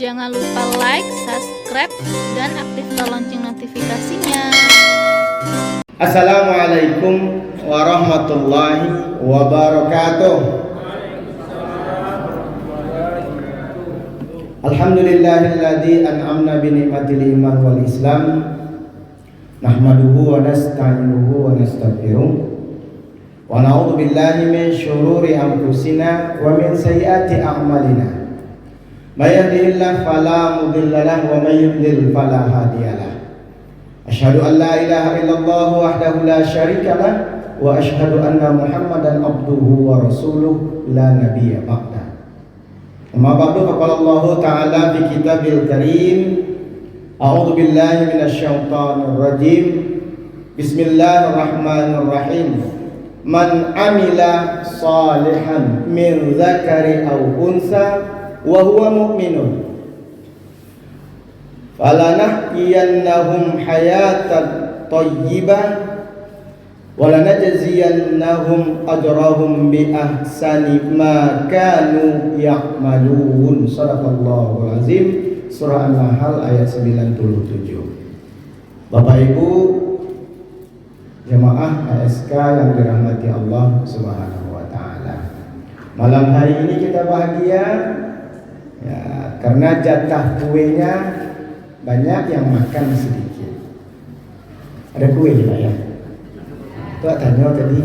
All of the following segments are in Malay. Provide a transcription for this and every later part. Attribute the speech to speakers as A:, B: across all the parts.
A: Jangan lupa like, subscribe, dan aktifkan lonceng notifikasinya.
B: Assalamualaikum warahmatullahi wabarakatuh. Alhamdulillahilladzi an'amna bi ni'matil iman wal islam. Nahmaduhu wa nasta'inuhu wa nastaghfiruh. Wa na'udzu billahi min syururi anfusina wa min sayyiati a'malina. May yahdihillahu fala mudilla lahu wa may yudlil fala hadiyalah. Asyhadu an la ilaha illallah wahdahu la syarika lah wa asyhadu anna Muhammadan abduhu wa rasuluh la nabiyya ba'da. Amma ba'du, faqala Allah ta'ala fi kitabil karim. A'udzu billahi minasyaitonir rajim. Bismillahirrahmanirrahim. Man amila salihan min dzakari aw unsa wa huwa mu'minun falanahyiyannahum hayatan thayyibah wa lanajziyannahum ajrahum bi ahsani ma kanu ya'malun. Shadaqallahul azim. Surah An-Nahl ayat 97. Bapak Ibu jemaah ASK yang dirahmati Allah Subhanahu wa taala. Malam hari ini kita bahagia ya, karena jatah kuenya banyak, yang makan sedikit. Ada kue juga ya. Tuh tanya tadi,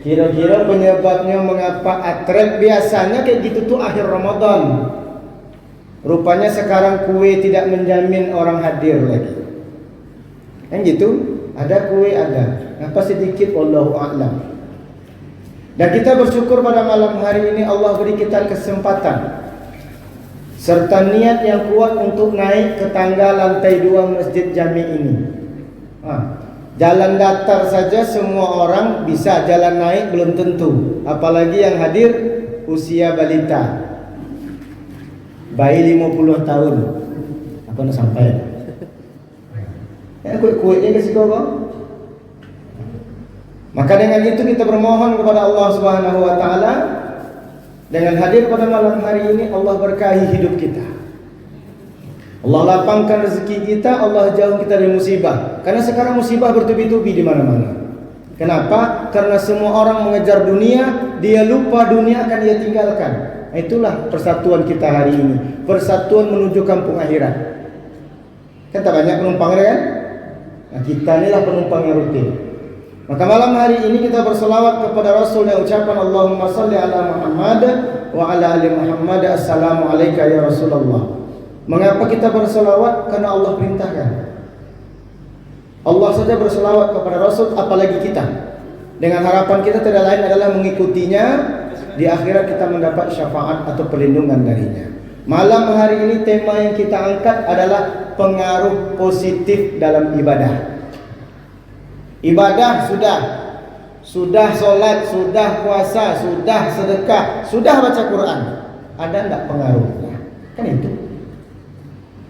B: kira-kira penyebabnya mengapa atret biasanya kayak gitu tuh akhir Ramadan. Rupanya sekarang kue tidak menjamin orang hadir lagi. Kan gitu? Ada kue ada. Apa sedikit wallahu a'lam. Dan kita bersyukur pada malam hari ini Allah beri kita kesempatan serta niat yang kuat untuk naik ke tangga lantai 2 Masjid Jami ini. Jalan datar saja semua orang bisa, jalan naik belum tentu. Apalagi yang hadir usia balita, bayi 50 tahun. Apa nak sampai? Kue-kuenya kasih kau. Maka dengan itu kita bermohon kepada Allah Subhanahu wa taala, dengan hadir pada malam hari ini Allah berkahi hidup kita. Allah lapangkan rezeki kita, Allah jauh kita dari musibah. Karena sekarang musibah bertubi-tubi di mana-mana. Kenapa? Karena semua orang mengejar dunia, dia lupa dunia akan dia tinggalkan. Itulah persatuan kita hari ini, persatuan menuju kampung akhirat. Kan tak banyak penumpang kan? Nah, kita inilah penumpang yang rutin. Maka malam hari ini kita berselawat kepada Rasul dan ucapan Allahumma salli ala Muhammad wa ala ali Muhammad. Assalamu alayka ya Rasulullah. Mengapa kita berselawat? Karena Allah perintahkan. Allah saja berselawat kepada Rasul, apalagi kita. Dengan harapan kita tidak lain adalah mengikutinya. Di akhirat kita mendapat syafaat atau perlindungan darinya. Malam hari ini tema yang kita angkat adalah pengaruh positif dalam ibadah. Ibadah sudah solat, sudah puasa, sudah sedekah, sudah baca Quran. Ada enggak pengaruhnya? Kan itu.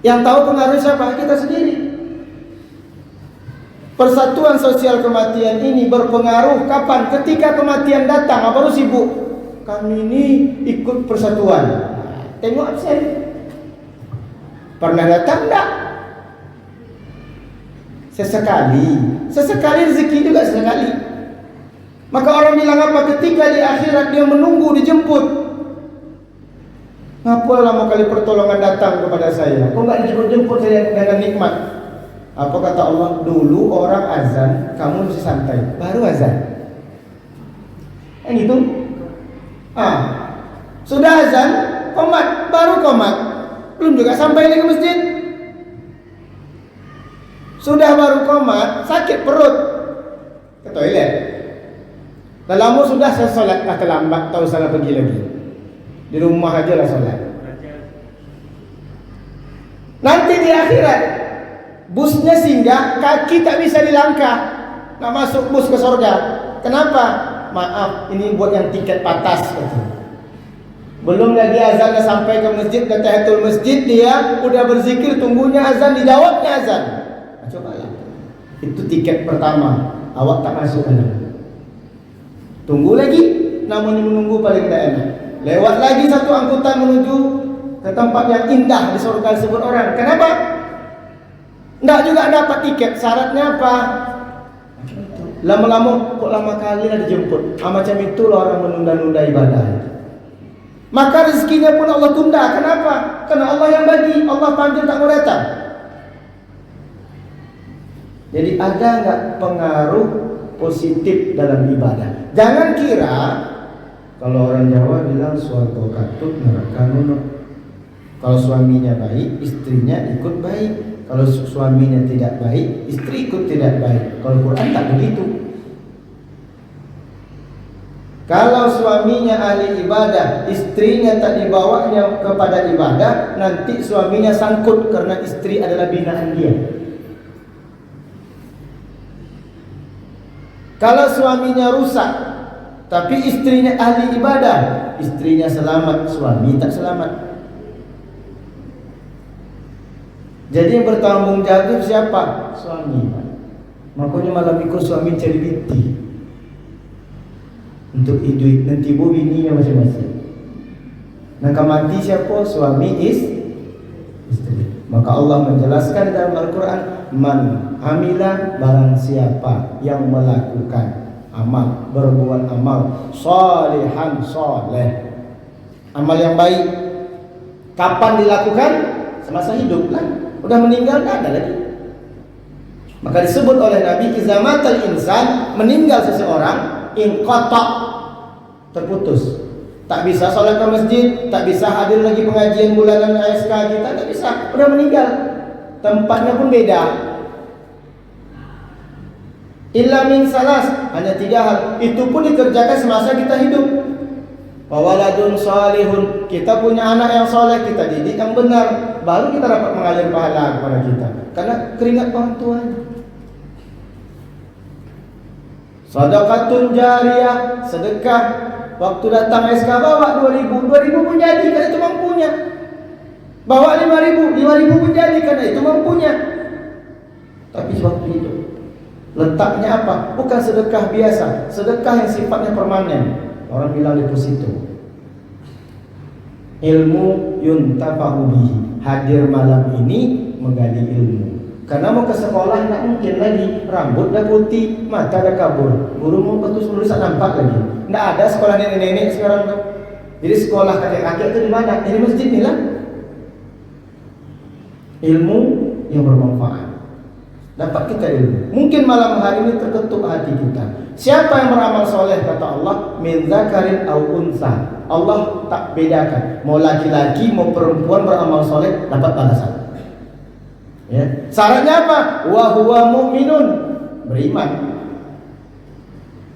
B: Yang tahu pengaruh siapa? Kita sendiri. Persatuan sosial kematian ini berpengaruh kapan? Ketika kematian datang, baru sibuk. Kami ini ikut persatuan. Tengok absen. Pernah datang enggak? Sesekali rezeki juga sesekali. Maka orang bilang apa? Ketika di akhirat dia menunggu dijemput. Ngapa lama kali pertolongan datang kepada saya? Kok enggak dijemput saya dengan nikmat? Apa kata Allah? Dulu orang azan, kamu mesti santai, baru azan. Yang itu? Sudah azan, qomat, baru qomat. Belum juga sampai ke masjid. Sudah baru qomat, sakit perut, ke toilet. Lama sudah saya solat, terlambat, tahu salah pergi lagi. Di rumah aja lah solat. Nanti di akhirat busnya singgah, kaki tak bisa dilangkah, nak masuk bus ke surga. Kenapa? Maaf, ini buat yang tiket patas. Belum lagi azannya sampai ke masjid, ke tahiyatul masjid, dia udah berzikir, tunggunya azan, dijawabnya azan. Cobalah. Itu tiket pertama, awak tak masuk kan? Tunggu lagi, namanya menunggu paling tak enak. Lewat lagi satu angkutan menuju ke tempat yang indah di surga disebut orang. Kenapa? Tidak juga dapat tiket. Syaratnya apa? Lama-lama kok lama kali lah dijemput. Macam itulah orang menunda-nunda ibadah. Maka rezekinya pun Allah tunda. Kenapa? Karena Allah yang bagi. Allah panggil tak mau datang. Jadi ada nggak pengaruh positif dalam ibadah? Jangan kira kalau orang Jawa bilang swarga katut neraka nunuk. Kalau suaminya baik, istrinya ikut baik. Kalau suaminya tidak baik, istri ikut tidak baik. Kalau Quran tak begitu. Kalau suaminya ahli ibadah, istrinya tak dibawanya kepada ibadah, nanti suaminya sangkut karena istri adalah binaan dia. Kalau suaminya rusak, tapi istrinya ahli ibadah, istrinya selamat, suami tak selamat. Jadi yang bertanggung jawab siapa? Suami. Makanya malam ikut suami cari binti untuk hidup nanti bu bininya masing-masing. Nak mati siapa? Suami istri. Maka Allah menjelaskan dalam Al-Quran, man amila, barang siapa yang melakukan amal, berbuat amal salihan, soleh, amal yang baik. Kapan dilakukan? Semasa hidup lah. Udah meninggal tak ada lagi. Maka disebut oleh Nabi, iza matal insan, meninggal seseorang, inqata, terputus. Tak bisa sholat ke masjid, tak bisa hadir lagi pengajian bulanan ASK kita, tak bisa. Udah meninggal. Tempatnya pun beda. Illa min salas, hanya 3 hal. Itu pun dikerjakan semasa kita hidup. Wawaladun salihun, kita punya anak yang soleh, kita didik yang benar, baru kita dapat mengalir pahala kepada kita. Karena keringat orang tuanya. Sedekatun jariyah, sedekah. Waktu datang SK bawa 2000 pun jadi karena itu mampunya. Bawa 5.000 pun jadi karena itu mampunya. Tapi waktu itu letaknya apa? Bukan sedekah biasa, sedekah yang sifatnya permanen. Orang bilang deposito. Ilmu yuntafa'u bihi. Hadir malam ini menggali ilmu. Karena mau ke sekolah tak mungkin lagi. Rambut dah putih, mata dah kabur. Guru mau betul tulisan nampak lagi. Tak ada sekolah nenek-nenek sekarang tu. Jadi sekolah kakek-kakek itu di mana? Di masjid ni lah. Ilmu yang bermanfaat. Dapat kita ilmu. Mungkin malam hari ini terketuk hati kita. Siapa yang beramal soleh kata Allah, min zakarin au unsa. Allah tak bedakan. Mau laki-laki mau perempuan beramal soleh dapat balasan. Ya. Syaratnya apa? Wa huwa mu'minun, beriman.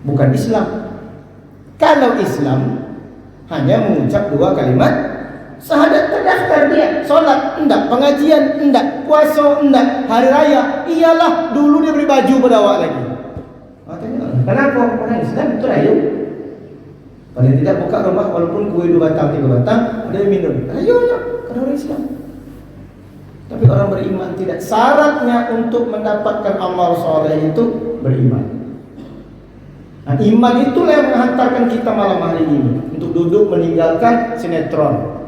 B: Bukan Islam. Kalau Islam hanya mengucap 2 kalimat syahadat, terdaftar dia. Solat enggak, pengajian enggak, puasa enggak, hari raya iyalah, dulu dia beli baju pada awak lagi. Kenapa? Karena Islam itu rayu. Paling tidak buka rumah walaupun kue 2 batang 3 batang dia minum. Rayunya karena orang Islam. Tapi orang beriman tidak. Syaratnya untuk mendapatkan amal soleh itu beriman. Nah, iman itulah yang menghantarkan kita malam hari ini untuk duduk meninggalkan sinetron,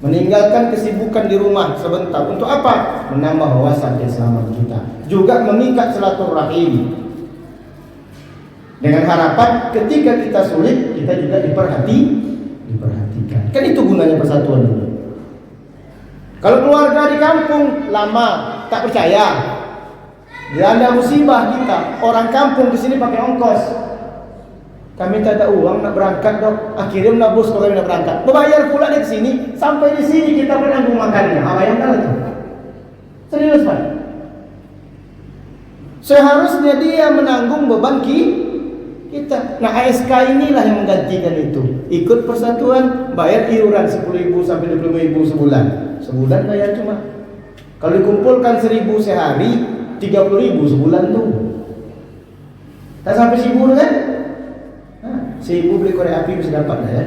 B: meninggalkan kesibukan di rumah sebentar. Untuk apa? Menambah wawasan keislaman kita. Juga mengikat silaturahim. Dengan harapan ketika kita sulit, kita juga diperhatikan. Kan itu gunanya persatuan ini. Kalau keluarga di kampung lama tak percaya, dilanda musibah kita, orang kampung di sini pakai ongkos. Kami tak ada uang nak berangkat dok, akhirnya menabus kalau kami nak berangkat. Membayar pula di sini, sampai di sini kita menanggung makannya. Bayangkan itu. Serius Pak. Seharusnya dia menanggung beban kita. Nah ASK inilah yang menggantikan itu. Ikut persatuan, bayar iuran 10.000 sampai 25.000 sebulan. Sebulan bayar cuma. Kalau dikumpulkan 1.000 sehari, 30.000 sebulan tuh. Tak sampai 1.000 kan? 1.000 beli korek api bisa dapat lah ya.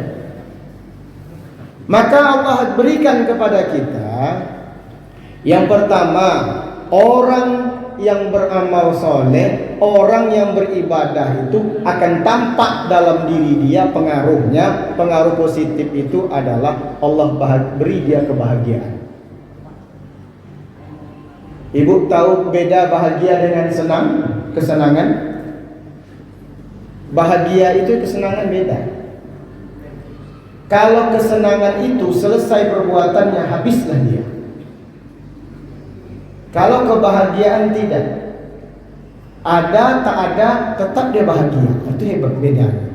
B: Maka Allah berikan kepada kita yang pertama, orang yang beramal soleh, orang yang beribadah itu akan tampak dalam diri dia pengaruhnya. Pengaruh positif itu adalah Allah beri dia kebahagiaan. Ibu tahu beda bahagia dengan senang, kesenangan? Bahagia itu kesenangan beda. Kalau kesenangan itu selesai perbuatannya, habislah dia. Kalau kebahagiaan tidak, ada tak ada tetap dia bahagia. Itu hebat bedanya.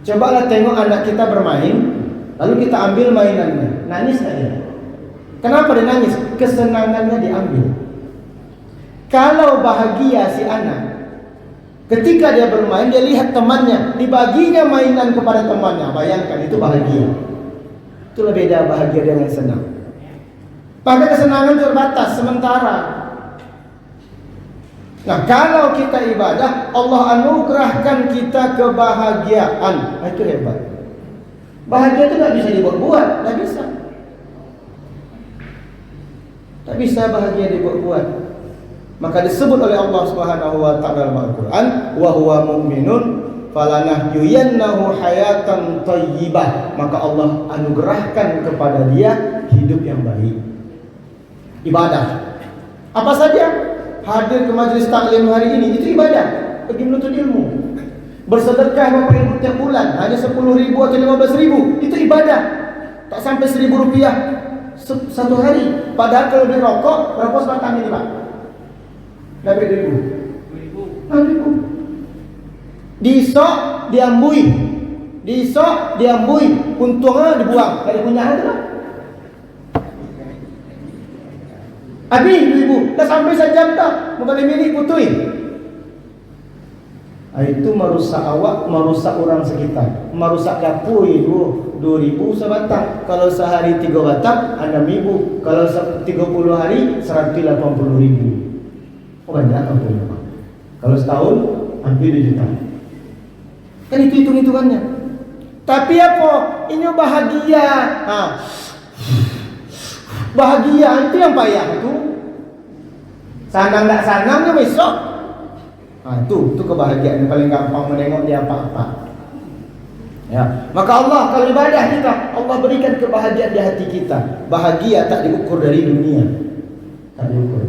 B: Cobalah tengok anak kita bermain, lalu kita ambil mainannya, nangis saja. Kenapa dia nangis? Kesenangannya diambil. Kalau bahagia si anak, ketika dia bermain, dia lihat temannya, dibaginya mainan kepada temannya. Bayangkan, itu bahagia. Itulah beda bahagia dengan senang. Pada kesenangan terbatas sementara. Nah, kalau kita ibadah, Allah anugerahkan kita kebahagiaan. Itu hebat. Bahagia itu tak bisa dibuat-buat, tak bisa. Tak bisa bahagia dibuat-buat. Maka disebut oleh Allah Subhanahu wa taala dalam Al-Qur'an, wa huwa mu'minun falanahyiyannahu hayatan thayyibah. Maka Allah anugerahkan kepada dia hidup yang baik. Ibadah. Apa saja? Hadir ke majelis taklim hari ini itu ibadah, pergi menuntut ilmu. Bersedekah Bapak Ibu tiap bulan hanya 10.000 atau 15.000, itu ibadah. Tak sampai 1.000 rupiah satu hari. Padahal kalau beli rokok berapa sebatang ini Pak? Dapat 2.000. 6.000. Disok diambui. Disok diambui, untungnya dibuang. Dari punya itu lah. Habis 2.000. Dah sampai sejam tak. Bukan milik putui. Itu merusak awak, merusak orang sekitar, merusak dapur itu 2.000 sebatang. Kalau sehari 3 batang, 6.000. Kalau 30 hari 180.000. Oh banyak apa? Kalau setahun hampir 2 juta. Kan itu hitung-hitungannya. Tapi apa? Ini bahagia. Bahagia itu yang payah itu. Sanang tak sanangnya besok. Itu kebahagiaan yang paling gampang menengok dia apa-apa. Ya, maka Allah kalau ibadah kita, Allah berikan kebahagiaan di hati kita. Bahagia tak diukur dari dunia. Tak diukur.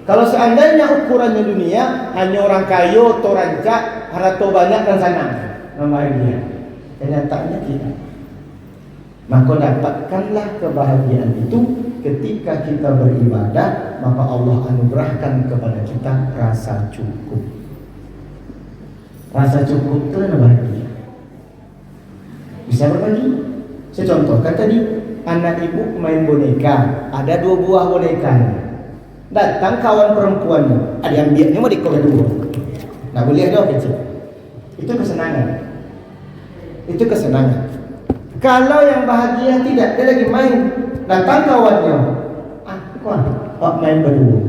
B: Kalau seandainya ukurannya dunia, hanya orang kaya atau rancak, harta banyak dan senang, bahagia. Kenyataannya tidak. Maka dapatkanlah kebahagiaan itu ketika kita beribadah, maka Allah anugerahkan kepada kita rasa cukup. Rasa cukup itu adalah bahagia. Bisa berbagi. Saya contohkan tadi, anak ibu main boneka, ada 2 buah boneka. Datang kawan perempuannya, ada yang biarnya mau dikau kedua. Nah boleh dong kecil. Itu kesenangan. Itu kesenangan. Kalau yang bahagia tidak, dia lagi main, datang kawannya, main berdua.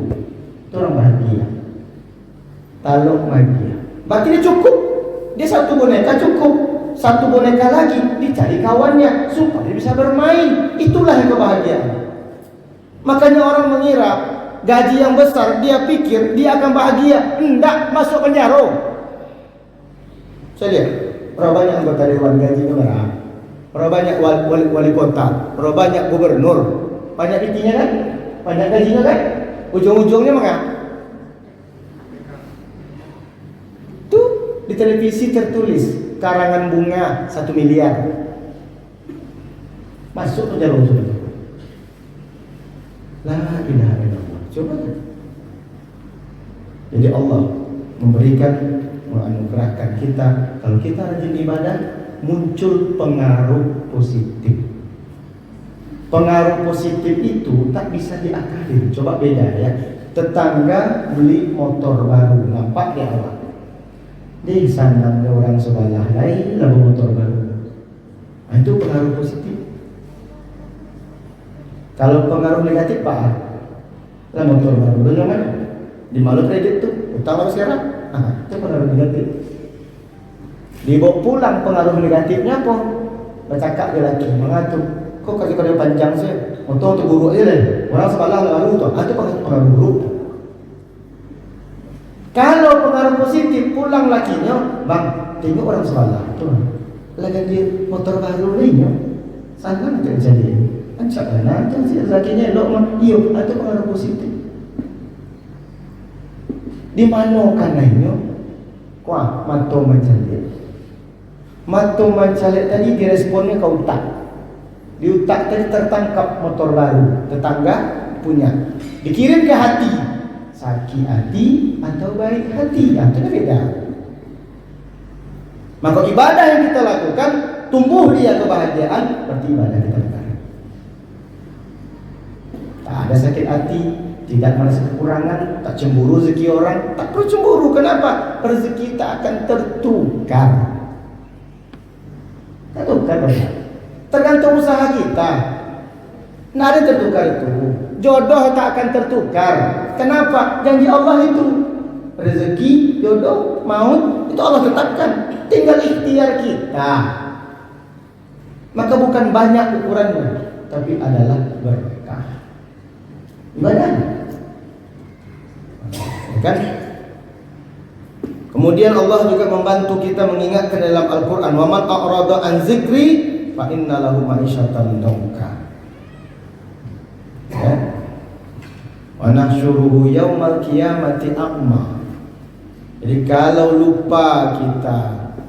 B: Itu orang bahagia. Taluk bahagia. Berarti dia cukup. Dia satu boneka cukup. Satu boneka lagi dicari kawannya supaya dia bisa bermain. Itulah yang kebahagiaan. Makanya orang mengira gaji yang besar, dia pikir dia akan bahagia. Tidak, masuk penjara. Saya lihat berapa banyak anggota dewan gajinya berapa, berapa banyak wali kota, berapa banyak gubernur, banyak gajinya kan, banyak gajinya kan, ujung-ujungnya maka tuh di televisi tertulis karangan bunga 1 miliar, masuk penjara sudah. La ilaha illallah. Coba. Jadi Allah memberikan, menganugerahkan kita, kalau kita rajin ibadah, muncul pengaruh positif. Pengaruh positif itu tak bisa diakali. Coba beda ya. Tetangga beli motor baru, nampak dia awak. Di sana ada orang sebelah lain lalu motor baru. Nah, itu pengaruh positif. Kalau pengaruh negatif Pak, lah motor baru dengan mana? Di malu kredit tuh, utang apa sekarang? Itu pengaruh negatif. Dibawa pulang pengaruh negatifnya apa? Bercakap dia lagi, mengatur. Kok kasih kode panjang sih? Untuk buruk aja deh. Orang sebelah lalu tuh, itu pengaruh buruk. Kalau pengaruh positif, pulang lakinya, bang, tengok orang sebelah tu, lagi dia motor baru ni, sana nak jadi, macam mana? Jadi lakinya elok mah, iya, itu pengaruh positif. Di mana kanannya? Kuah, mata mencalik. Mata mencalik tadi diresponnya ke utak. Di utak tadi tertangkap motor baru, tetangga punya. Dikirim ke hati. Sakit hati atau baik hati, itu beda. Maka ibadah yang kita lakukan tumbuh dia kebahagiaan, berarti ibadah kita benar. Tak ada sakit hati, tidak merasa kekurangan, tak cemburu rezeki orang, tak perlu cemburu. Kenapa? Rezeki tak akan tertukar. Tertukar benar. Tergantung usaha kita. Tidak ada tertukar itu. Jodoh tak akan tertukar. Kenapa? Janji Allah itu. Rezeki, jodoh, maut, itu Allah tetapkan. Tinggal ikhtiar kita. Maka bukan banyak ukurannya, tapi adalah berkah. Ibadah. Kan? Kemudian Allah juga membantu kita mengingatkan dalam Al-Quran, wa man a'rada an zikri fa inna lahu ma'isyatan dhanka. Ya. Wa nahsyuruhu yaumal qiyamati a'ma. Jadi kalau lupa kita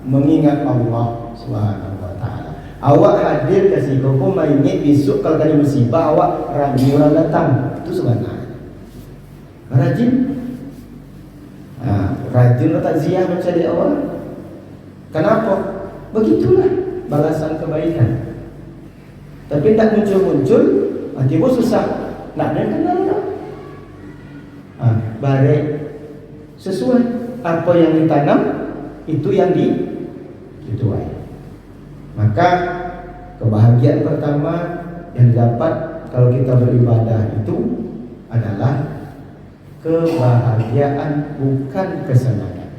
B: mengingat Allah Subhanahu wa taala, awak hadir kasih kau mainit besok kalau ada musibah awak rajin orang datang, itu sebenarnya rajin. Rajin takziah mencari Allah. Kenapa? Begitulah balasan kebaikan. Tapi tak muncul-muncul, tiba susah. Nak ada kenal tak? Baik sesuai apa yang ditanam, itu yang dituai. Maka kebahagiaan pertama yang dapat kalau kita beribadah itu adalah kebahagiaan, bukan kesenangan.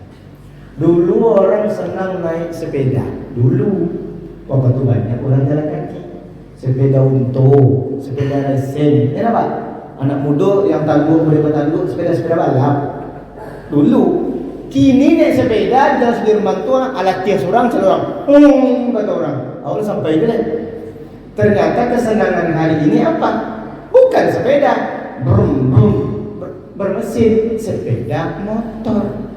B: Dulu orang senang naik sepeda. Dulu waktu itu banyak orang jalan kaki, sepeda untung, sepeda racing. Kenapa? Anak muda yang tangguh boleh bertangguh sepeda-sepeda balap. Dulu. Kini naik sepeda di Jalan Sudirman tu alat tias orang, celurang. Kata orang. Awal sampai ke deh. Ternyata kesenangan hari ini apa? Bukan sepeda. Brum brum. Bermesin, sepeda motor.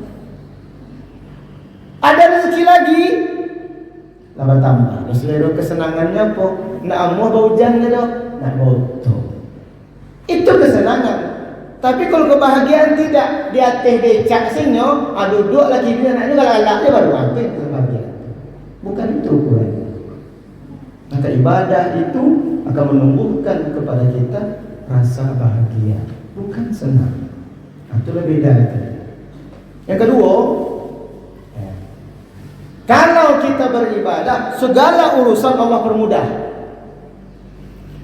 B: Ada rezeki lagi, tambah tambah. Selera kesenangannya apa? Nak amuh bau hujan ke dok? Nak motor. Itu kesenangan. Tapi kalau kebahagiaan tidak, di atas becak sinyo, duduk lagi bila anaknya galak-galak dia baru ada kebahagiaan. Bukan itu ukuran. Maka ibadah itu akan menumbuhkan kepada kita rasa bahagia, bukan senang. Itu lebih beda itu. Yang kedua, kalau kita beribadah, segala urusan Allah permudah.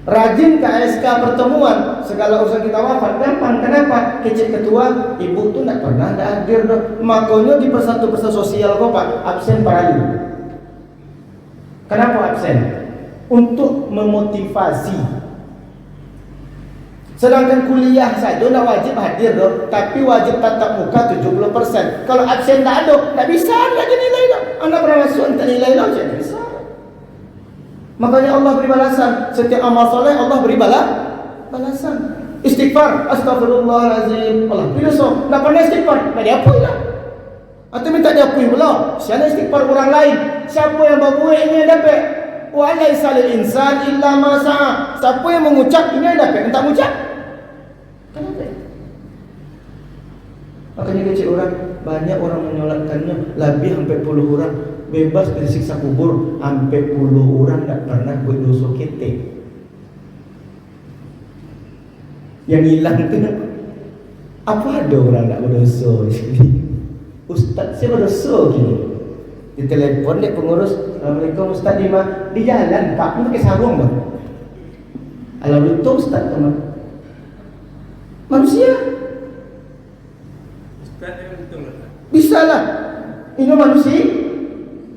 B: Rajin ke ASK pertemuan, segala urusan kita wafat gampang. Kenapa? Kecil ketua, ibu tu tak pernah ada hadir dah. Makanya di persatu-persatu sosial kau pak absen parayu. Kenapa absen? Untuk memotivasi. Sedangkan kuliah saja nak wajib hadir dok, tapi wajib tatap muka 70%. Kalau absen tak ada, tak bisa lagi nilai dok. Anak pernah masuk tak nilai dok, tak bisa. Makanya Allah beri balasan. Setiap amal soleh Allah beri balasan. Istighfar, astagfirullahalazim. Allah beri dosa. Tak pernah istighfar, tak diapui lah. Atau minta diapui pula. Siapa istighfar orang lain? Siapa yang berbuat ini dapat? Wa laisa lil insan illa ma sa'a. Siapa yang mengucap ini dapat, tak mengucap. Kenapa? Makanya kecil orang, banyak orang menyolatkannya, lebih hampir 10 orang. Bebas dari siksa kubur, hampir 10 orang tak pernah berdosa ketek. Yang hilang tu apa ada orang tak berdosa di sini? Ustaz saya berdosa gini. Di telefon dia pengurus, Assalamualaikum Ustaz di mana? Di jalan, Pak pun pakai sarung dah. Alam itu Ustaz teman. Manusia. Ustaz yang betul lah. Bisa lah. Ini manusia.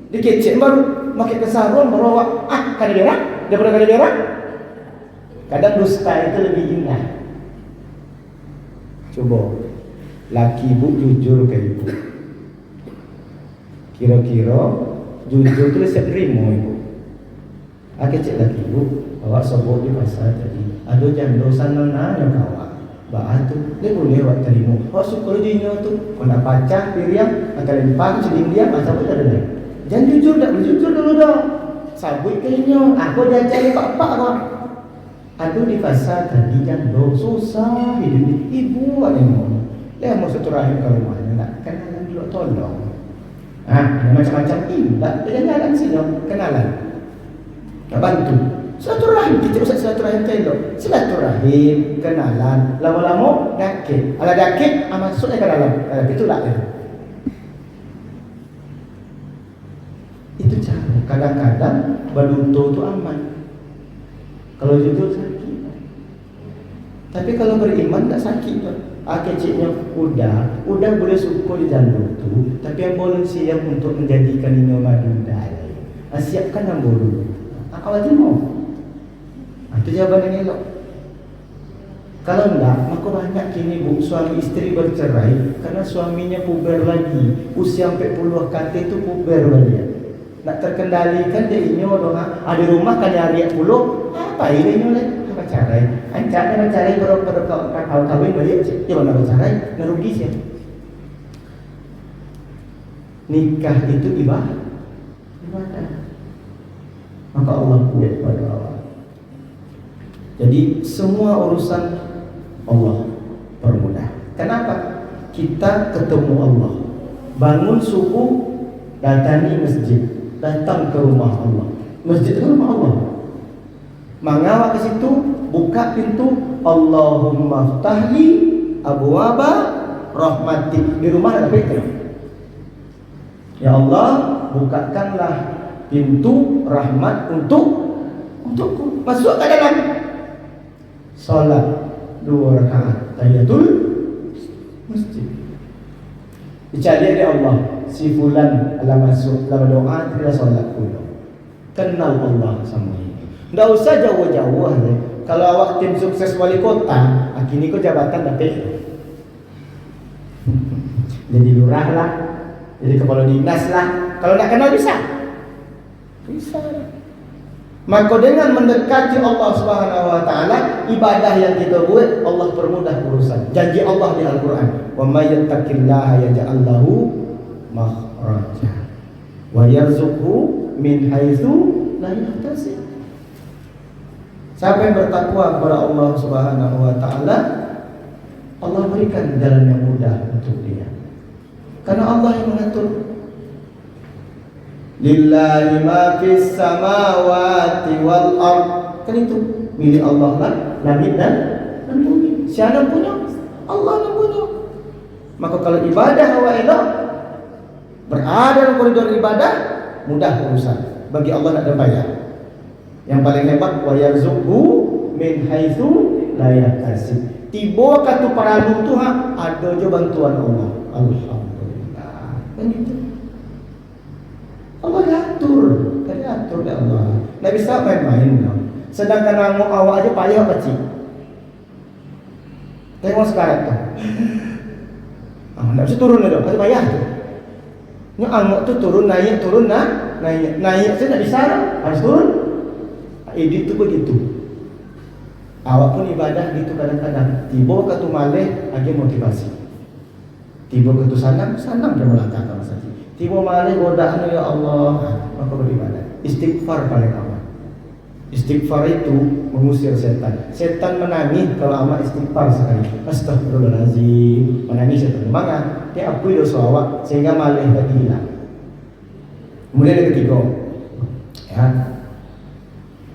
B: Dikecek baru pakai kesarung baru awak kada berak daripada kada berak. Kadang dusta itu lebih indah. Coba Laki ibu jujur ke ibu. Kira-kira jujur tu siap terima ibu. Kecil lagi ibu, awak sobok di pasar tadi. Ada janda sana nanya kawan. Bah tu, dia boleh awak terima. Awak suka dia tu, kau nak pacah piriam, akan lempang celing dia, masa pun ada lain. Jangan jujur, tak boleh jujur dulu dah. Sabut kayaknya, aku dah cari pak-pak kau. Ada di pasar tadi janda susah hidup ni. Ibu ada yang dia mau satu rahim ke rumahnya, nak kenalan dulu tolong. Macam-macam tak jalan sini, kenalan. Nak bantu. Silaturahim, kita usah silaturahim elok. Silaturahim, kenalan, lama-lama dakik. Ala dakik, masuknya ke dalam. Itulah dia. Itu cara. Kadang-kadang berluntur tu aman. Kalau jujur sakit. Tapi kalau beriman tak sakit tu. Kecilnya udah boleh syukur di jandul tu. Tapi yang boleh siap untuk menjadikan ini madu dai. Siapkan yang boleh. Awak mau. Itu jawaban yang elok. Kalau enggak, maka banyak kini bu suami isteri bercerai karena suaminya puber lagi. Usia 40 kata itu puber lagi. Nak terkendalikan dia ini ada rumah kan nyari pulau. Apa ini oleh apa cara? Cara mencari kawin balik dia mana bercerai, ngerugi sih. Nikah itu ibadah. Maka Allah kuat pada awak. Jadi semua urusan Allah permudah. Kenapa? Kita ketemu Allah. Bangun subuh, datangi masjid, datang ke rumah Allah. Masjid itu rumah Allah. Mengawak ke situ, buka pintu, Allahumma ftahli abwaba rahmatik. Di rumah ada fikir. Ya Allah, bukakanlah pintu rahmat untukku. Masuk ke dalam salat 2 rakaat tahiyatul masjid. Dicari oleh Allah, si fulan ala masuk dalam doa tidak salat pula. Kenal Allah sama ini. Tidak usah jauh-jauh. Kalau awak tim sukses wali kota, kini kau jabatan dapat. Jadi lurah lah, jadi kepala dinas lah. Kalau nak kenal bisa. Maka dengan mendekati Allah Subhanahu wa taala, ibadah yang kita buat Allah permudah urusan. Janji Allah di Al-Qur'an, "Wa may yattaqillaha yaj'al lahu makhraja wa yarzuqhu min haitsu la yahtasib." Siapa yang bertakwa kepada Allah Subhanahu wa taala, Allah berikan jalan yang mudah untuk dia. Karena Allah yang mengatur. Lillahi ma fis samawati wal ard. Kan itu milik Allah lah, langit dan bumi. Siapa punya? Allah yang punya. Maka kalau ibadah awak elok, berada dalam koridor ibadah, mudah urusan. Bagi Allah nak ada bayar. Yang paling hebat, wa yarzuqhu min haitsu la yahtasib. Tiba kata para lu tu ada je bantuan Allah. Alhamdulillah. Kan itu. Allah diatur, kan diatur oleh Allah. Tak bisa main-main. Sedangkan ngamuk awak aja payah kecil. Tengok sekarang tu. Tak bisa turun dah, ada payah tu. Ni ngamuk tu turun naik naik saya tak bisa lah. Harus turun. Edit tu begitu. Awak pun ibadah gitu kadang-kadang. Tiba ke tu malih lagi motivasi. Tiba ke tu sanang dia melangkahkan saja. Tiba malih godaan ya Allah, maka beribadah. Istighfar paling awal. Istighfar itu mengusir setan. Setan menangis kalau amat istighfar sekali. Astagfirullahaladzim. Menangis setan. Maka dia akui dosa awak sehingga malih tadi hilang. Kemudian yang ketiga, ya,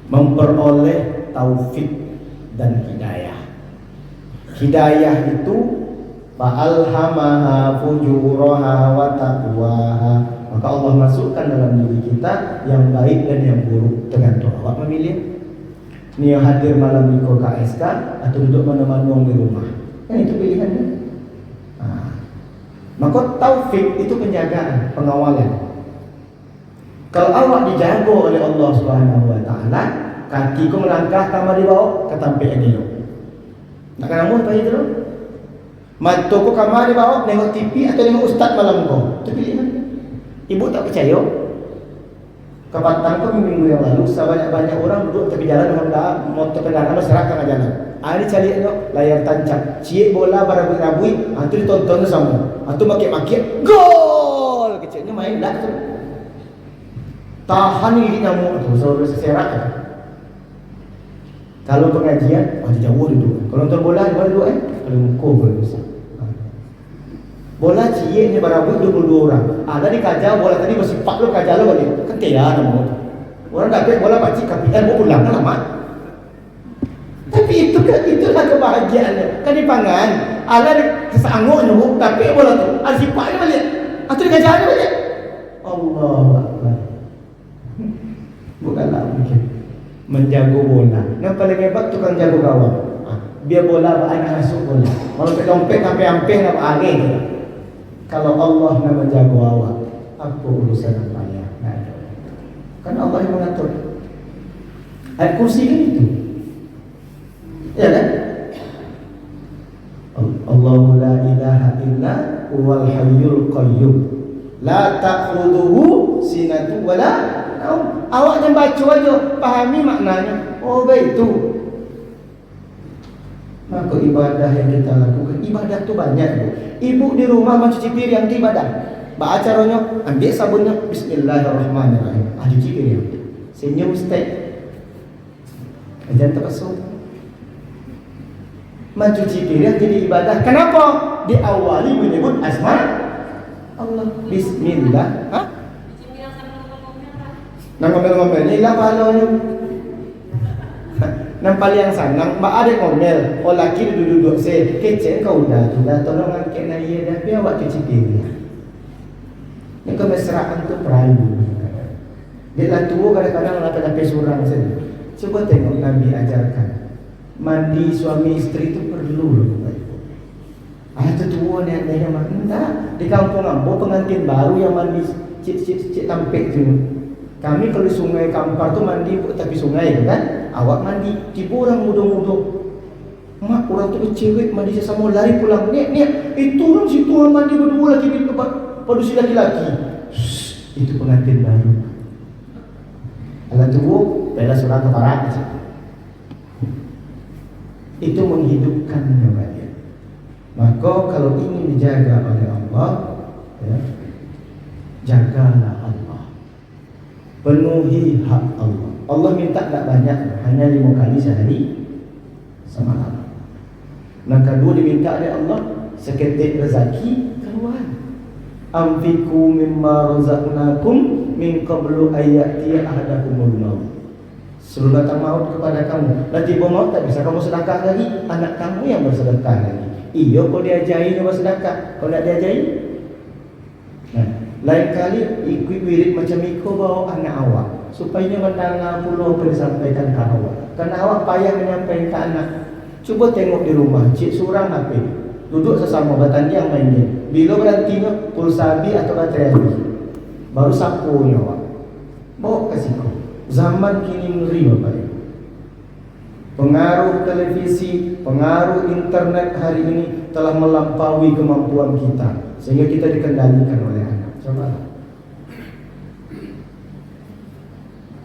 B: memperoleh taufik dan hidayah. Hidayah itu fa'alhamaha fujuraha wa taqwaha. Maka Allah masukkan dalam diri kita yang baik dan yang buruk dengan doa. Awak memilih ni hadir malam di KSK atau duduk mana-mana di rumah. Kan itu pilihannya. Maka taufik itu penjagaan, pengawalan. Kalau awak dijaga oleh Allah Subhanahu wa taala, kaki kau melangkah kamar di bawah, ketampe yang elok. Nak kamu apa itu? Toko kamar dia bawa tengok TV atau tengok ustaz malam kau. Itu pilihan. Ibu tak percaya. Kebatang kau minggu yang lalu sebanyak-banyak orang duduk tepi jalan Honda motor kendaraan berserak tengah jalan. Ini cari layar tancap. Cie bola barabui-rabui, itu ditonton sama. Itu makik-makik, gol. Kecilnya main dah tu. Tahan gigi nyamuk tu, selalu seserak. Kalau pengajian, jauh duduk. Kalau nonton bola, di mana duduk? Kalau muka boleh besar. Bola cie ni barabui 22 orang. Ada di kaca bola tadi bersifat lo kaca lo balik. Ketia nama. Orang dapat bola pakcik KPR mau pulang kan lama. Tapi itulah kebahagiaannya. Kan di pangan, ada di sesangguk nyu, tapi bola tu ada sifatnya balik. Atau di kaca balik. Allahu Akbar. Bukanlah mungkin menjago bola. Yang paling hebat tukang jago gawang. Biar bola banyak masuk bola. Kalau dompet sampai hampir nak angin. Kalau Allah nak menjaga awak, apa urusan apa ya? Nah, kan Allah yang mengatur. Ayat kursi kan itu, ya kan? Allahu la ilaha illa huwal hayyul qayyum, la ta'khudhuhu sinatun wala naum. Awak jangan baca aja, pahami maknanya. Oh begitu. Maka ibadah yang kita lakukan, ibadah tu banyak tu. Ibu di rumah mencuci piring itu ibadah. Baca caranya, ambil sabunnya, Bismillahirrahmanirrahim. Cuci piring. Senyum stay. Jangan terpesong. Mencuci piring jadi ibadah. Kenapa? Diawali menyebut asma Allah. Bismillah. Nang ngomel-ngomel ni lah pahalanya. Nampak yang sanang, mak ada ngomel, oh laki duduk-duduk saya, kecil kau dah tolong angkat naya dah, biar awak cuci piring. Ini kemesraan tu perayu. Dia lah tua kadang-kadang lapis-lapis surang saja. Cuba tengok Nabi ajarkan, mandi suami isteri tu perlu. Itu tua ni adanya mana? Di kampung Ambo pengantin baru yang mandi cik tampik tu. Kami kalau di sungai Kampar tu mandi tepi sungai kan? Awak mandi, tiba orang muda-muda. Mak orang tu cewek mandi sesama lari pulang. Ni itu orang situ orang mandi berdua lagi pada si laki-laki. Itu pengantin baru. Kalau tunggu, bela surah keparat. Itu menghidupkan dia. Maka kalau ingin dijaga oleh Allah, ya, jagalah Allah. Penuhi hak Allah. Allah minta tak banyak, hanya 5 kali sehari semalam. Yang kedua diminta oleh Allah, seketik rezeki keluar. Amfiku mimma razaqnakum min qablu ayati ahadakumul maut. Suruh datang maut kepada kamu. Dah tiba maut tak bisa kamu sedekah lagi, anak kamu yang bersedekah lagi. Iya kau diajari dia bersedekah, kau nak diajari. Nah, lain kali ikut wirid macam Miko bawa anak awak supaya dia mendengar pula apa disampaikan ke awak. Kerana awak payah menyampaikan ke anak. Cuba tengok di rumah, cik surang apa? Duduk sesama bertanding main game. Bila berhentinya pulsa habis atau baterai habis, baru sapunya awak bawa kasih kau. Zaman kini ngeri Bapak Ibu. Pengaruh televisi, pengaruh internet hari ini telah melampaui kemampuan kita, sehingga kita dikendalikan oleh anak. Cobalah.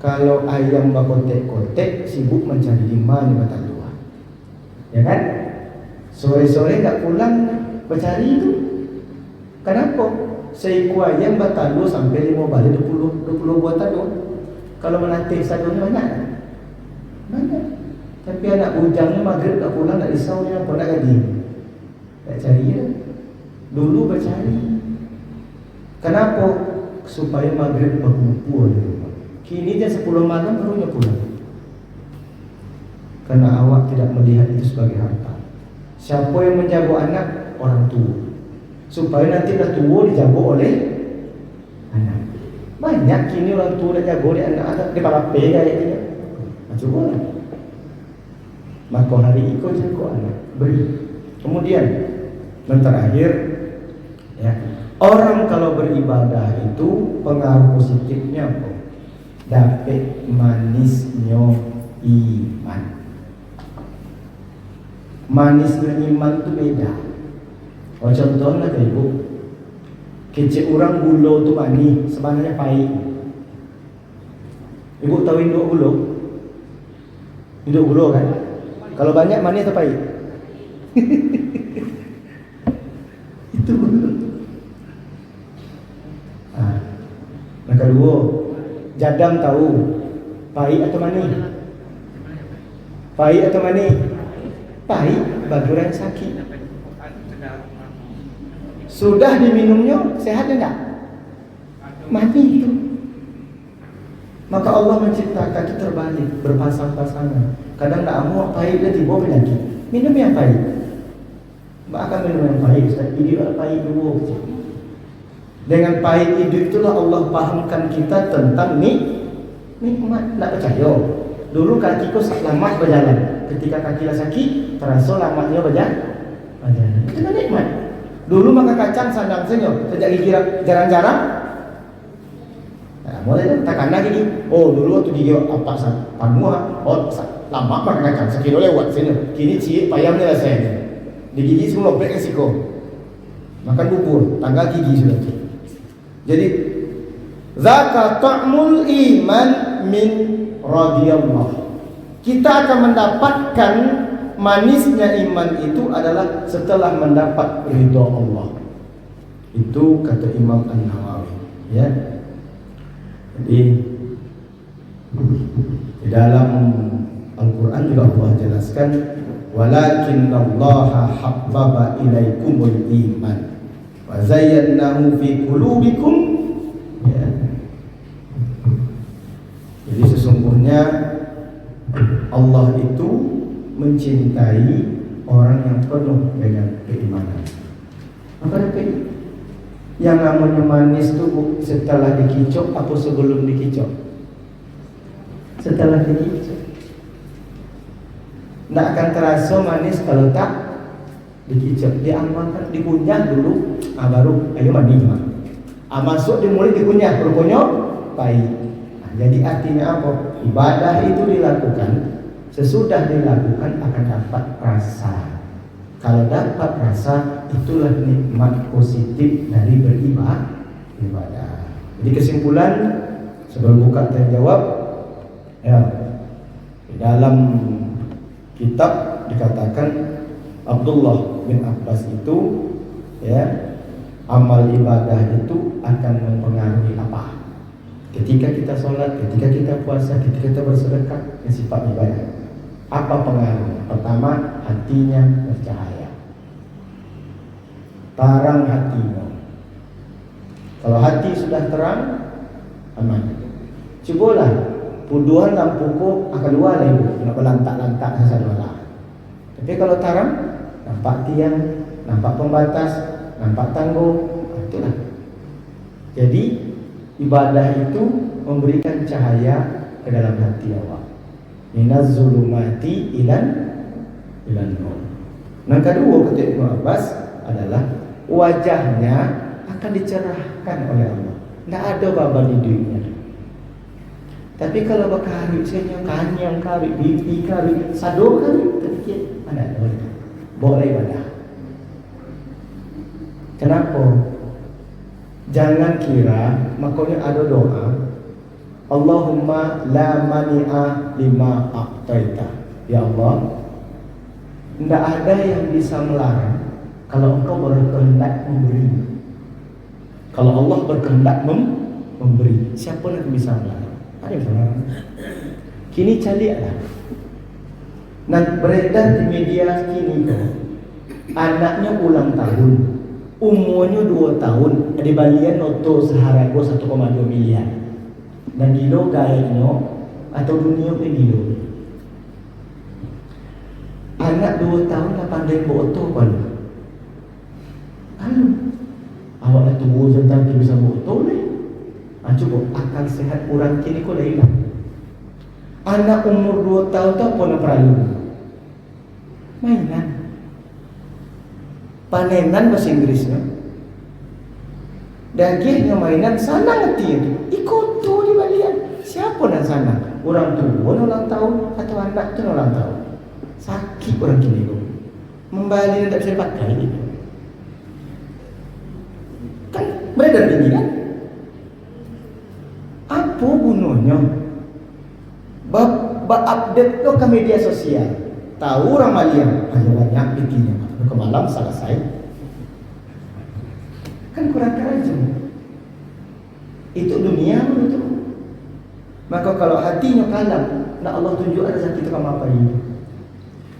B: Kalau ayam berkotek-kotek, sibuk mencari di mana batang tua, ya kan? Sore-sore tak pulang bercari itu. Kenapa? Seekor ayam bertalu sampai 5 balik 20 buah talu. Kalau menanti sadun banyak. Banyak. Tapi anak bujangnya maghrib tak pulang, tak risau dia apa nak jadi. Tak cari ya. Dulu bercari. Kenapa? Supaya maghrib berkumpul di rumah. Kini dia 10 malam barunya pulang. Karena awak tidak melihat itu sebagai harta. Siapa yang menjaga anak? Orang tua. Supaya nanti dah tua dijaga oleh anak. Banyak kini orang tua dah jaga oleh anak-anak. Dia parape kayak dia. Cuba lah. Maka hari ikut jaga anak. Beri. Kemudian yang terakhir, ya, orang kalau beribadah itu pengaruh positifnya apa? Dapat manisnya iman. Manisnya iman itu beda. Contohnya ke ibu, kecil orang gula tu manis, sebenarnya pahit. Ibu tahu induk gula? Induk gula kan? Kalau banyak manis atau pahit? Itu gula. Yang kedua, jadam tahu pahit atau manis? Pahit atau manis? Pahit bagi orang sakit. Sudah diminumnya sehat enggak? Mati itu. Maka Allah menciptakan itu terbalik, berpasang-pasangan. Kadang nak amu pahit dan tiba penyakit. Minum yang pahit. Akan minum yang pahit. Ustaz, hidup pahit dulu. Dengan pahit hidup itulah Allah pahamkan kita tentang nikmat. Tak percaya. Dulu kakiku selamat berjalan. Ketika kaki sakit, terasa lamanya berjalan. Itu kan nikmat. Dulu makan kacang sandang senyum, sejak gigi jarang-jarang. Nah, mulai tak kena gigi. Oh, dulu waktu gigi apa panua, oh lama makan kacang, sekilo lewat senyum. Kini cilik payamnya lah saya. Di gigi semua lopek resiko. Makan bubur, tanggal gigi sudah. Jadi zaka ta'mul iman min radiyallahu. Kita akan mendapatkan manisnya iman itu adalah setelah mendapat ridha Allah. Itu kata Imam An-Nawawi, ya. Jadi di dalam Al-Quran juga Allah jelaskan, walakinnallaha habbaba ilaikumul iman wa zayyanahu fi qulubikum, ya. Jadi sesungguhnya Allah itu mencintai orang yang penuh dengan keimanan. Apa itu? Yang namanya manis itu setelah dikicau atau sebelum dikicau? Setelah dikicau. Tidak akan terasa manis kalau tak dikicau. Diamalkan, dikunyah dulu, baru ayo manis. Masuk di mulut dikunyah, rupanya pahit. Jadi artinya apa? Ibadah itu dilakukan, sesudah dilakukan akan dapat rasa. Kalau dapat rasa, itulah nikmat positif dari beribadah. Jadi kesimpulan sebelum buka tanya jawab, ya, di dalam kitab dikatakan Abdullah bin Abbas itu, ya, amal ibadah itu akan mempengaruhi apa? Ketika kita sholat, ketika kita puasa, ketika kita bersedekah, yang sifat ibadah. Apa pengaruh? Pertama, hatinya bercahaya. Terang hatinya. Kalau hati sudah terang, aman. Cubalah, puduhan lampuku akan luar lah ibu, nak berlantak-lantak sesadualah. Tapi kalau terang, nampak tiang, nampak pembatas, nampak tangguh, itulah. Jadi ibadah itu memberikan cahaya ke dalam hati awak. Minaz zulumati ilan nur. Yang kedua kata Ibnu Abbas adalah wajahnya akan dicerahkan oleh Allah. Tidak ada baban di dunia. Tapi kalau berkarut senyum, kanyang karut, pipi karut, sado karut, terfikir mana ada boleh. Boleh ibadah. Kenapa? Jangan kira makanya ada doa, Allahumma la mani'a lima a'taita. Ya Allah, tidak ada yang bisa melarang kalau engkau berkehendak memberi. Kalau Allah berkehendak memberi, siapa yang bisa melarang? Ada yang bisa melarang? Kini calilah. Nah, beredar di media kini kok, anaknya ulang tahun, umurnya 2 tahun, di balian noto seharga 1,2 miliar. Dan gilo gayanya atau dunia pun gilo. Anak 2 tahun dah pandai boto kan? Awak dah tua tentang tu bisa boto ni. Cuba akal sehat orang kini kau dah hilang. Anak umur 2 tahun tu apa nak perlu? Mainan. Panenan bahasa Inggrisnya. Dan kira mainan sana ngerti itu. Ikut tu di balian. Siapa nak sana? Orang tua ulang tahun atau anak tu ulang tahun? Sakit orang kini tu. Membalik tak bisa dipakai. beredar gini kan. Apa gunanya update lo ke media sosial? Tahu orang Malaysia hanya banyak bikinnya, ke malam selesai. Kan kurang kerajaan. Itu dunia itu. Maka kalau hatinya kalam, nak Allah tunjuk rezeki itu kamu apa ini?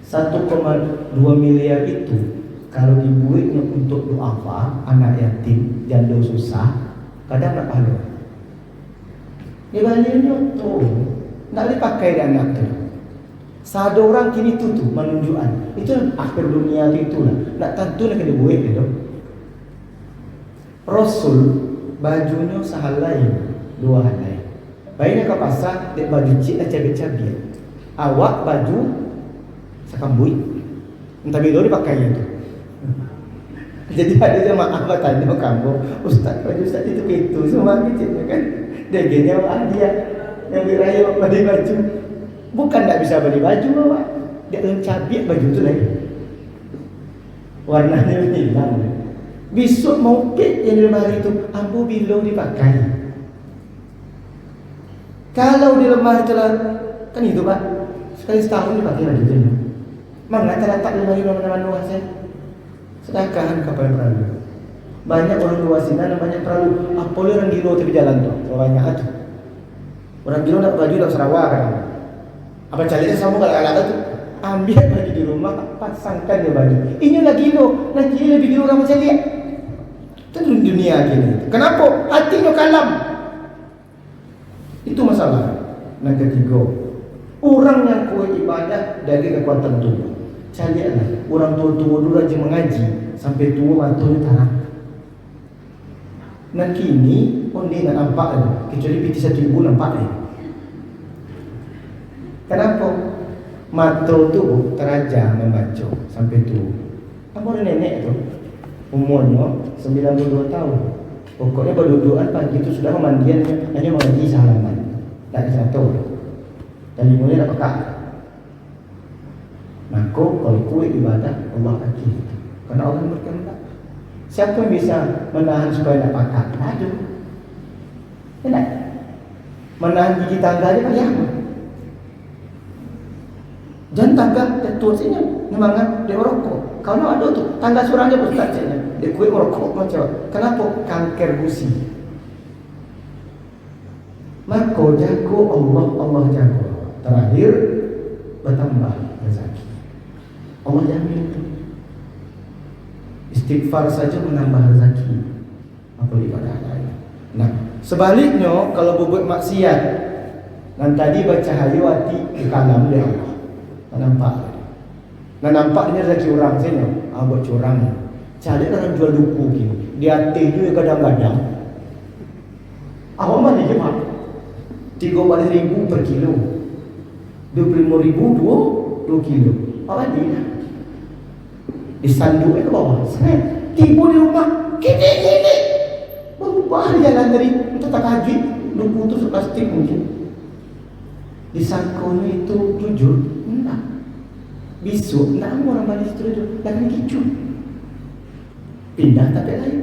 B: 1,2 miliar itu kalau dibuatnya untuk doa anak yatim, janda susah, kadang nak pahala. Dia baliknya tu, nak dipakai dan anak tu. Satu orang kini tutup menunjukkan. Itu akhir dunia itu lah. Nak tentu nak kena buat itu. Rasul bajunya sehalai, dua halai. Baiknya ke pasar, dia baju cik dah cabik-cabik. Awak baju sekambui. Entah bila dia pakai itu. Jadi ada jemaah bertanya kamu, Ustaz baju Ustaz itu semua kecilnya kan. Dia gini awak dia yang beraya beli baju. Bukan tak bisa beli baju awak. Dia cabik baju tu lagi. Warnanya hilang. Besok mau pet yang di lemari itu, ambo bila dipakai. Kalau di lemari itu lah, kan itu Pak, sekali setahun dipakai baju itu. Mana terletak di lemari mana-mana luas ya? Sedangkan kapal perahu. Banyak orang luar sini namanya perahu. Apa orang gilo tepi jalan tu? Banyak aja. Orang gilo nak baju dah Sarawak kan? Apa carinya sama kalau tu? Ambil baju di rumah, pasangkan dia baju. Ini lagi gilo, lebih gilo orang macam dia. Itu dunia gini. Kenapa? Hatinya kalam. Itu masalah. Yang ketiga, orang yang kuat ibadah dari kekuatan tubuh. Carilah orang tua-tua dulu rajin mengaji sampai tua matanya tanah. Dan kini pun dia nak nampak lagi. Kecuali PT 1000 nampak lagi. Kenapa? Mata tu terajar membaca sampai tu. Apa orang nenek tu? Umurnya 92 tahun. Pokoknya berdudukan pagi tu sudah memandian hanya mengaji sehalaman. Tak ada satu. Dan mulai dah pekak. Maka kalau kuat ibadah Allah bagi. Kerana Allah berkehendak. Siapa yang bisa menahan supaya tak pakat? Ada. Tidak. Menahan gigi tangga dia payah. Jangan tangga jatuh sini. Memang dia merokok. Kalau ada tu tangga surang dia pun tak caknya. Dia kuat merokok macam. Kenapa? Kanker gusi. Maka jago Allah jago. Terakhir bertambah rezeki. Allah jamin itu. Istighfar saja menambah rezeki. Apa ibadah lain. Nah, sebaliknya kalau berbuat maksiat dan tadi baca hayu hati di kalam dia Allah. Nampak. Nah nampaknya rezeki orang sini. Buat curang. Cari orang jual duku gini. Dia hati juga kadang-kadang. Awak mana je Pak? 30,000 per kilo. 25,000 2 kilo. Awak dia. Disanduk ke bawah. Seret. Tiba di rumah. Gini. Berubah jalan dari untuk tak haji. Duku tu plastik mungkin. Disangkanya itu jujur. Enggak. Besok nak orang balik situ dulu. Dah kena kecut. Pindah tak ada lain.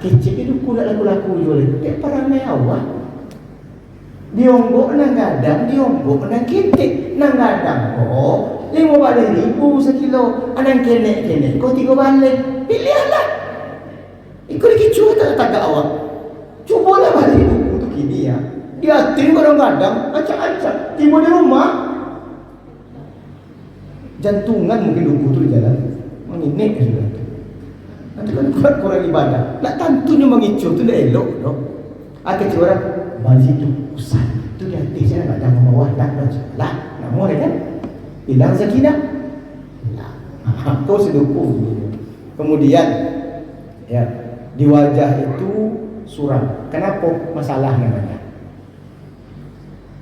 B: Kecik itu kuda laku-laku jual. Dia perangai awak. Dionggok nang gadang, dionggok nang kitik. Nang gadang kok 50,000 sekilo. Anang kenek kau 3 balik. Pilihlah. Ikut kecut tak awak. Cubalah balik buku tu kini ya. Dia tim kadang-kadang acak-acak. Tiba di rumah. Jantungan mungkin lupu tu di jalan. Menginik sudah. Nanti kan kurang ibadah. Nak tentunya mengicu tu dah elok no. Kecil orang balik tu usah. Tu dia hati saya nak datang membawa nak lah. Nak mau kan? Hilang sakinah. Nah, kau seduku. Kemudian ya di wajah itu suram. Kenapa? Masalah namanya.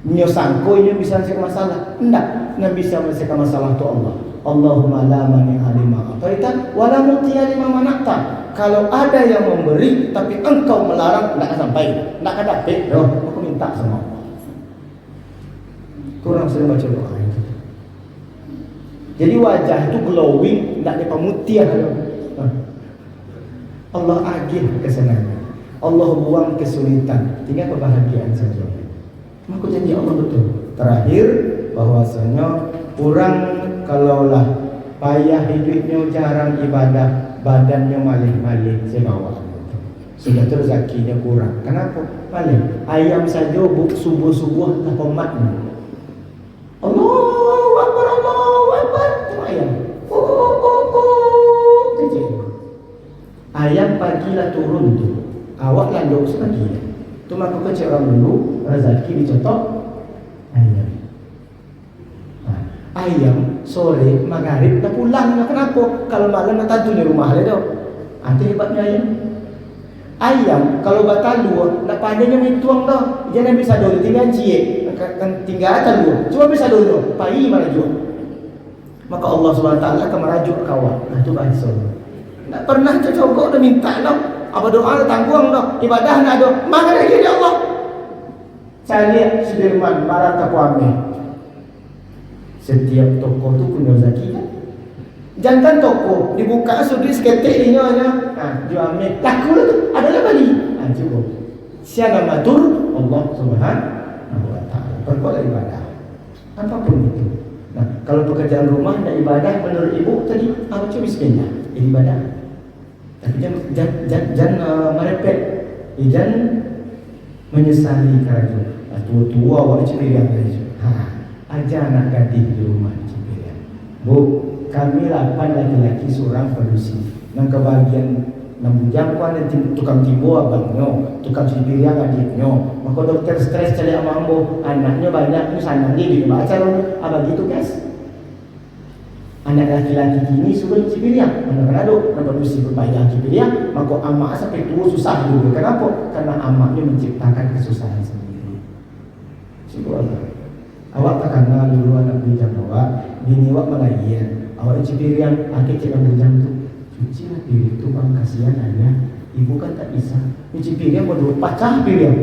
B: Nyosangko ini bisa menyelesaikan masalah. Tidak. Yang bisa menyelesaikan masalah itu Allah. Allahumma la mani'a lima a'taita wa la mu'tiya lima mana'ta. Kalau ada yang memberi tapi engkau melarang, tidak akan sampai. Tidak akan dapat. Aku minta sama Allah. Kurang sering baca doa itu. Jadi wajah itu glowing, tidak ada pemutihan. Allah agih kesenangan, Allah buang kesulitan, tinggal kebahagiaan saja. Maka janji Allah betul. Terakhir, bahwasanya orang kalaulah payah hidupnya, jarang ibadah, badannya malih-malih, saya bawa sudah tu rezekinya kurang. Kenapa? Malih ayam saja subuh-subuh tak komatnya. Allahu Akbar, Allahu Akbar, tu ayam. Ayam pagilah turun tu, awak landuk sepagi. Tu maka kecil orang dulu rezeki dicontoh ayam. Ayam sore maghrib dah pulang. Kenapa? Kalau malam nak tantu di rumah dia tu. Itu hebatnya ayam. Ayam kalau batalur nak pandainya mituang dah. Jangan bisa dulu tinggal cie, kan tinggal talur. Cuma bisa dulu pai merajuk. Maka Allah SWT akan merajuk kawan. Itu bahasa. Tak pernah cocok dah minta dah. Apa doa dah tanggung dah. Ibadah nak ada. Mana lagi ya Allah? Saya lihat Sudirman Barat Takwame. Setiap toko tu punya rezeki kan. Jangan toko dibuka sudi seketik ini aja. Jual ambil laku lah tu. Adalah balik. Cukup. Siapa matur Allah Subhanahu wa taala. Perbuatlah ibadah. Apapun itu. Nah, kalau pekerjaan rumah dan ibadah menurut ibu tadi apa cuba bismillah. Ini ibadah. Tapi jangan merepek. Jangan menyesali kerja. Tua-tua awak ceriak aja. Ajar anak gadis di rumah Cipiriang. Bu, kami 8 laki-laki seorang produksi. Nang kebahagiaan 6 jam kau ada tukang tibo abangnya, tukang Cipiriang adiknya. Maka dokter stres cari amambo, anaknya banyak, sanang dia di baca abang gitu guys. Anak laki-laki kini suruh Cipiriang, mana-mana ada produksi berbayar Cipiriang. Maka amak sampai tua susah dulu. Kenapa? Karena amaknya menciptakan kesusahan sendiri. Subhanallah. Awak tak kenal dulu anak bujang awak, bini awak melayan. Awak Cipiriang, akhir cakap bujang tu, cuci lah piring tu bang, kasihan ayah. Ibu kan tak bisa. Cipiriang bodoh, pacah piring.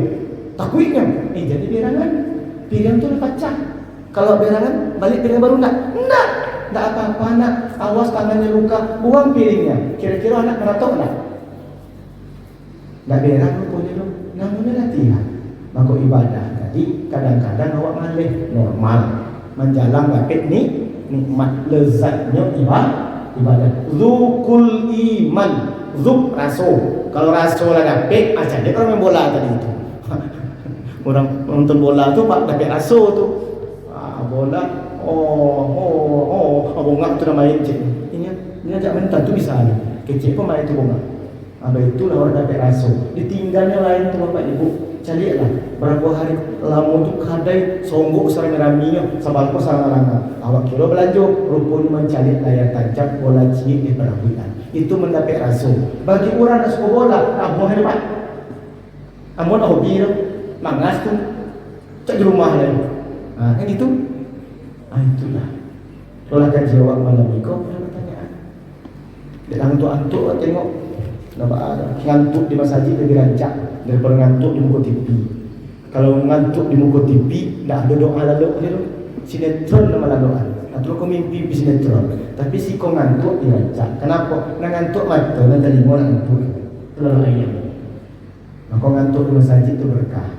B: Takutnya, jadi berangan. Piring tu pacah. Kalau berangan, balik piring baru nak? Nak, tak apa-apa nak. Awas tangannya luka, buang piringnya. Kira-kira anak meratok tak? Tak berang rupanya tu, namanya latihan. Maka ibadah tadi kadang-kadang awak malih normal menjalang dapat ni nikmat lezatnya ibadah. Zukul iman, zuk rasul. Kalau rasul lah dapat macam dia orang main bola tadi itu. Orang nonton bola tu pak dapat rasul tu. Bola bunga tu dah main cik. Ini ajak mental tu bisa ni. Kecil pun main tu bunga. Itulah orang dapat rasul. Ditinggalnya lain tu bapak ibu. Carilah berapa hari lama tu kadai songgok sarang raminya sabalko sarang lanang. Awak kira belanja rupanya mencari layar tancap bola cilik di perahuan. Itu mendapat rasul. Bagi orang nak suka bola, amun hebat. Amun hobi tu, mangas tu, cak di rumah lain. Kan gitu. Itulah. Kalau akan jawab malam ni kau punya pertanyaan. Dia antuk-antuk tengok. Nampak ada ngantuk di masjid lebih rancak daripada ngantuk di muka TV. Kalau ngantuk di muka TV, tak ada doa lalu dia tu. Sinetron nama doa. Atau kau mimpi sinetron. Tapi si kau ngantuk dia rancak. Kenapa? Nak ngantuk mata, nak terima nak ngantuk. Terlalu ayam. Maka ngantuk di masjid itu berkah.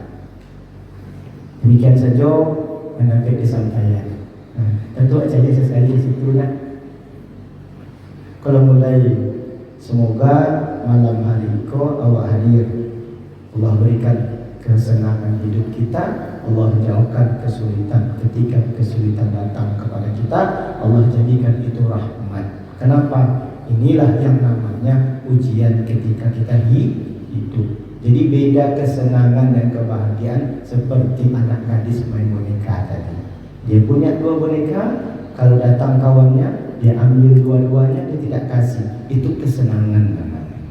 B: Demikian saja mendapat disampaikan. Tentu aja sesekali di situ nak. Kalau mulai, semoga malam hari kau awak hadir. Allah berikan kesenangan hidup kita. Allah jauhkan kesulitan ketika kesulitan datang kepada kita. Allah jadikan itu rahmat. Kenapa? Inilah yang namanya ujian ketika kita hidup. Jadi beda kesenangan dan kebahagiaan seperti anak gadis main boneka tadi. Dia punya 2 boneka, kalau datang kawannya dia ambil dua-duanya, dia tidak kasih. Itu kesenangan namanya.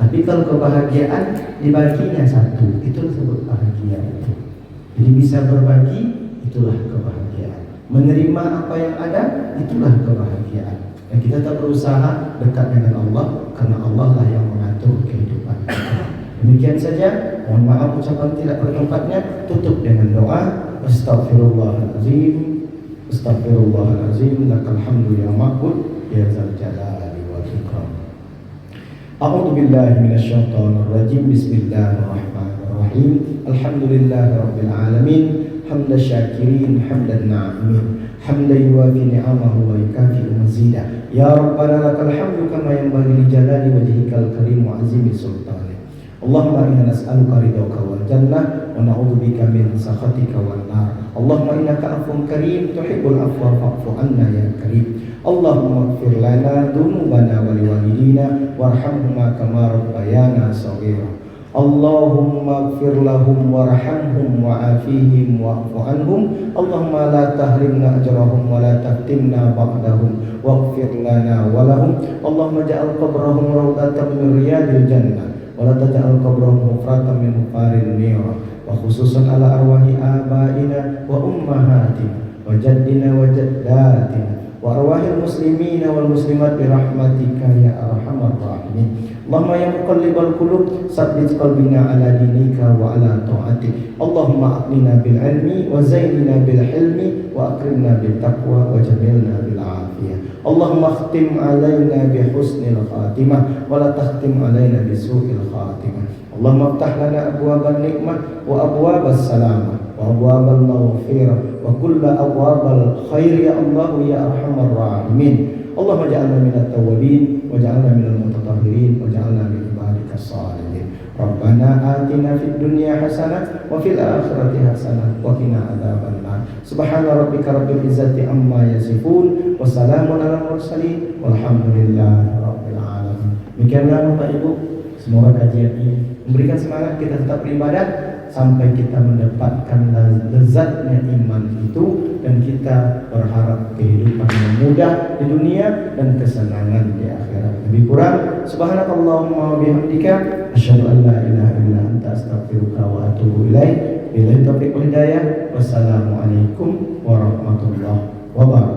B: Tapi kalau kebahagiaan dibaginya 1, itu disebut bahagia. Jadi bisa berbagi, itulah kebahagiaan. Menerima apa yang ada, itulah kebahagiaan. Dan kita tak berusaha dekat dengan Allah, karena Allah lah yang mengatur kehidupan kita. Demikian saja. Mohon maaf ucapan tidak bertempatnya. Tutup dengan doa. Astaghfirullahaladzim, Astaghfirullahaladzim, lakal hamdu ya ma'bud ya zal jalali wal ikram. A'udzu billahi minasyaitonir rajim. Bismillahirrahmanirrahim. Alhamdulillahirabbil alamin. Hamdan syakirin, hamdan na'imin, hamdan yuwafi ni'amahu wa yukafi'u mazidah. Ya Rabbana lakal hamdu kama yanbaghi li jalali wajhikal karim wa azimi sultanik. Allahumma inna nas'aluka ridhaka wal jannah wa na'udzubika min sakhatika wan nar. Allahumma innaka 'afuwun karim tuhibbul 'afwa fa'fu 'anna ya karim. Allahumma ighfir lana dzunubana wa liwalidina warhamhuma kama rabbayana shaghira. Allahumma ighfir lahum warhamhum wa'afihim wa'fu anhum. Allahumma la tahrimna ajrahum wa la taftimna ba'dahum waghfir lana wa lahum. Allahumma ja'al qabrahum rawdatan min riyadil jannah wa la taj'al qabrahum hufratan min hufaril nar. Wa khususan ala arwahi abaina wa ummahatina wa jaddina wa jaddatina wa arwahil muslimina wal muslimat bi rahmatika ya arhamar rahimin. Allahumma ya muqallibal qulub tsabbit qalbina ala dinika wa ala ta'atik. Allahumma aqnina bil ilmi wa zainina bil hilmi wa akrimna bil taqwa wa jamilna bil afiyah. Allahumma khtim alaina bi husnil khatimah wa la takhtim alaina bi su'il khatimah. Allahumma iftah lana abwaban nikmah wa abwabas salamah wa abwabal maghfirah wa kulla abwabal khair ya Allah ya arhamar rahimin. Allahumma ja'alna minat tawwabin wa ja'alna minal mutatahhirin wa ja'alna min ibadikas shalihin. Rabbana atina fid dunya hasanah wa fil akhirati hasanah wa qina adzabannar. Subhana rabbika rabbil izzati amma yasifun wa salamun alal mursalin walhamdulillahi rabbil alamin. Demikianlah Bapak Ibu, semoga kajian ini memberikan semangat kita tetap beribadah sampai kita mendapatkan lezatnya iman itu dan kita berharap kehidupan yang mudah di dunia dan kesenangan di akhirat. Lebih kurang subhanakallahumma wa bihamdika asyhadu an la ilaha illa anta astaghfiruka wa atubu ilaik. Billahi taufiq wal hidayah. Wassalamualaikum warahmatullahi wabarakatuh.